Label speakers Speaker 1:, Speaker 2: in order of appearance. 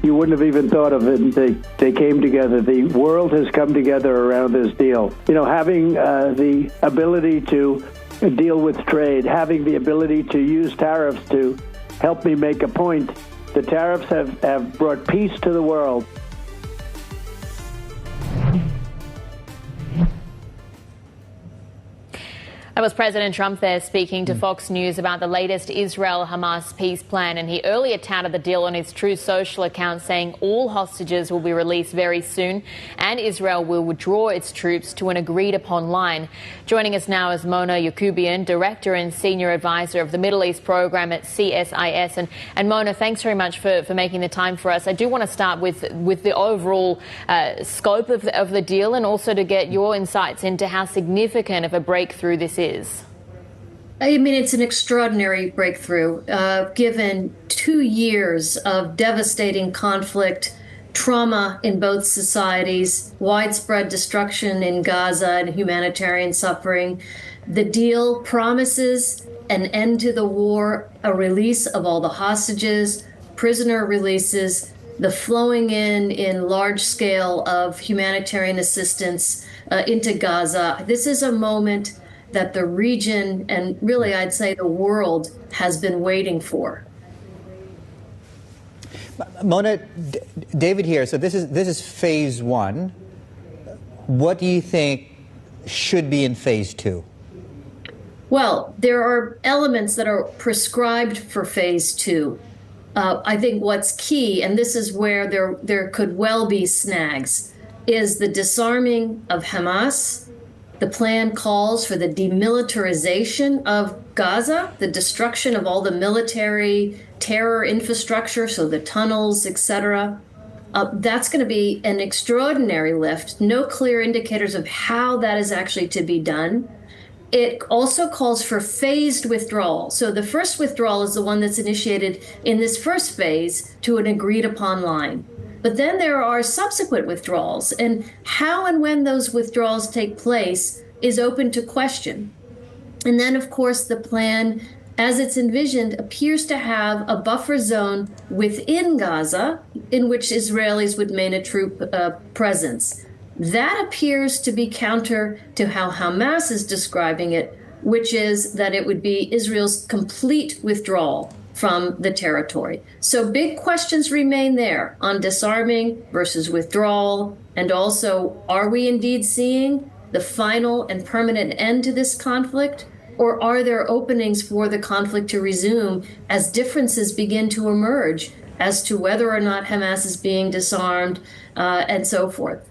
Speaker 1: you wouldn't have even thought of it, and they came together. The world has come together around this deal. You know, having the ability to deal with trade, having the ability to use tariffs to help me make a point. The tariffs have brought peace to the world.
Speaker 2: That was President Trump there speaking to Fox News about the latest Israel-Hamas peace plan, and he earlier touted the deal on his Truth Social account, saying all hostages will be released very soon and Israel will withdraw its troops to an agreed-upon line. Joining us now is Mona Yacoubian, Director and Senior Advisor of the Middle East Program at CSIS. And Mona, thanks very much for making the time for us. I do want to start with the overall scope of the deal, and also to get your insights into how significant of a breakthrough this is.
Speaker 3: I mean, it's an extraordinary breakthrough, given 2 years of devastating conflict, trauma in both societies, widespread destruction in Gaza and humanitarian suffering. The deal promises an end to the war, a release of all the hostages, prisoner releases, the flowing in large scale of humanitarian assistance into Gaza. This is a moment that the region, and really I'd say the world, has been waiting for.
Speaker 4: Mona, David here. So this is phase one. What do you think should be in phase two?
Speaker 3: Well, there are elements that are prescribed for phase two. I think what's key, and this is where there could well be snags, is the disarming of Hamas. The plan calls for the demilitarization of Gaza, the destruction of all the military terror infrastructure, so the tunnels, etc. That's going to be an extraordinary lift. No clear indicators of how that is actually to be done. It also calls for phased withdrawal. So the first withdrawal is the one that's initiated in this first phase to an agreed upon line. But then there are subsequent withdrawals, and how and when those withdrawals take place is open to question. And then, of course, the plan, as it's envisioned, appears to have a buffer zone within Gaza in which Israelis would maintain a troop presence. That appears to be counter to how Hamas is describing it, which is that it would be Israel's complete withdrawal from the territory. So big questions remain there on disarming versus withdrawal. And also, are we indeed seeing the final and permanent end to this conflict? Or are there openings for the conflict to resume as differences begin to emerge as to whether or not Hamas is being disarmed and so forth?